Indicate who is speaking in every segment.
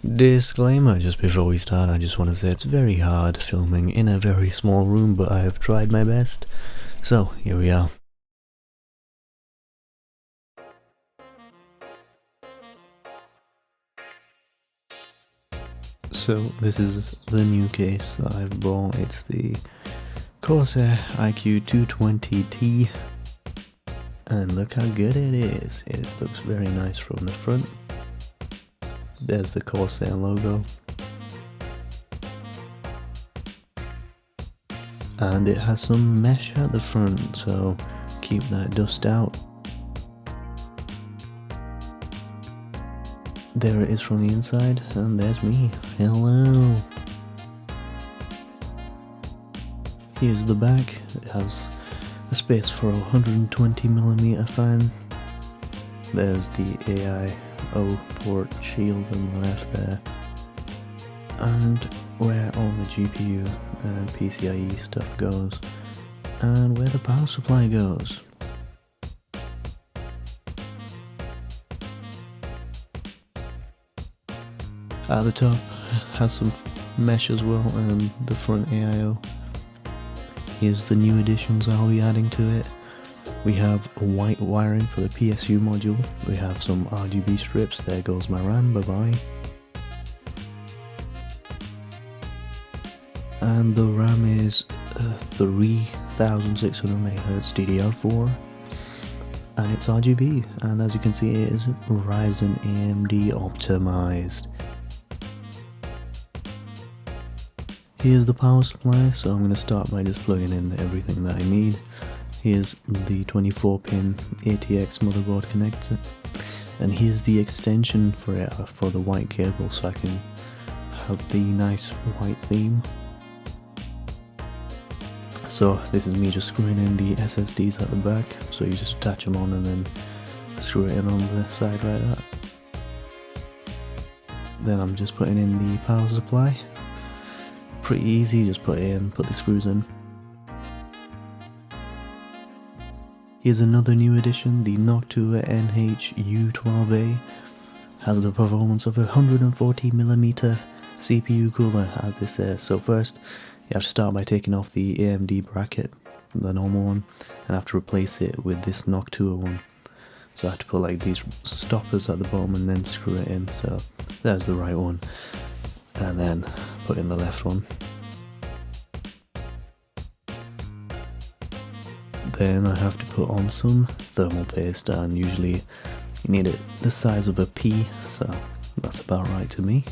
Speaker 1: Disclaimer, just before we start, I just want to say it's very hard filming in a very small room, but I have tried my best. So, here we are. So, this is the new case that I've bought. It's the Corsair IQ220T. And look how good it is. It looks very nice from the front. There's the Corsair logo. And it has some mesh at the front, so keep that dust out. There it is from the inside, and there's me. Hello! Here's the back. It has a space for a 120mm fan. There's the AIO port shield on the left there. And where all the GPU and PCIe stuff goes, and where the power supply goes. At the top has some mesh as well, and the front AIO. Here's the new additions I'll be adding to it. We have a white wiring for the PSU module. We have some RGB strips. There goes my RAM, bye bye. And the RAM is 3600MHz DDR4, and it's RGB, and as you can see it is Ryzen AMD optimized. Here's the power supply, so I'm going to start by just plugging in everything that I need. Here's the 24-pin ATX motherboard connector, and here's the extension for it for the white cable, so I can have the nice white theme. So this is me just screwing in the SSDs at the back, so you just attach them on and then screw it in on the side like that. Then I'm just putting in the power supply. Pretty easy, just put it in, put the screws in. Here's another new addition, the Noctua NH-U12A. Has the performance of a 140mm CPU cooler, as this says. So first, you have to start by taking off the AMD bracket, the normal one, and have to replace it with this Noctua one. So I have to put like these stoppers at the bottom and then screw it in, so there's the right one. And then put in the left one. Then I have to put on some thermal paste, and usually you need it the size of a pea, so that's about right to me.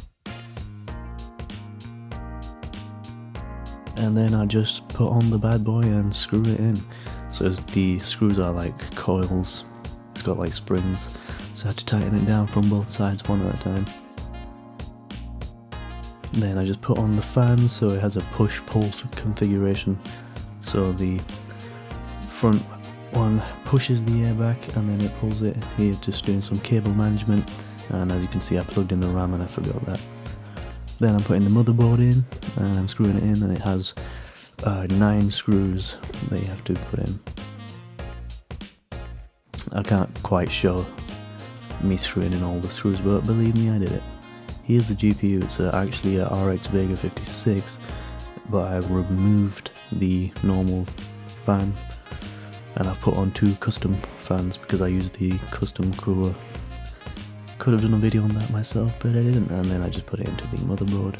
Speaker 1: And then I just put on the bad boy and screw it in. So the screws are like coils, it's got like springs, so I have to tighten it down from both sides one at a time. Then I just put on the fan, so it has a push-pull configuration, so the front one pushes the air back and then it pulls it. Here just doing some cable management, and as you can see I plugged in the RAM and I forgot that. Then I'm putting the motherboard in and I'm screwing it in, and it has 9 screws that you have to put in. I can't quite show me screwing in all the screws, but believe me, I did it. Here's the GPU. It's actually a RX Vega 56, but I've removed the normal fan and I've put on 2 custom fans because I used the custom cooler. Could have done a video on that myself, but I didn't, and then I just put it into the motherboard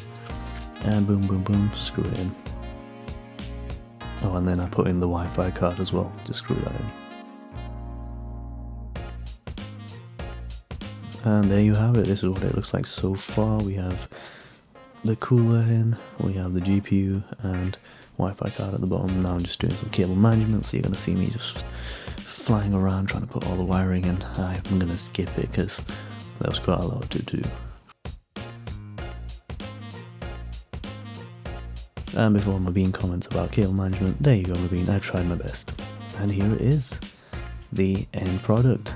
Speaker 1: and boom boom boom, screw it in. Oh, and then I put in the Wi-Fi card as well to screw that in. And there you have it. This is what it looks like so far. We have the cooler in, we have the GPU and Wi-Fi card at the bottom. Now I'm just doing some cable management, so you're going to see me just flying around trying to put all the wiring in. I'm going to skip it because that was quite a lot to do. And before Mabine comments about cable management, there you go Mabine, I tried my best. And here it is, the end product.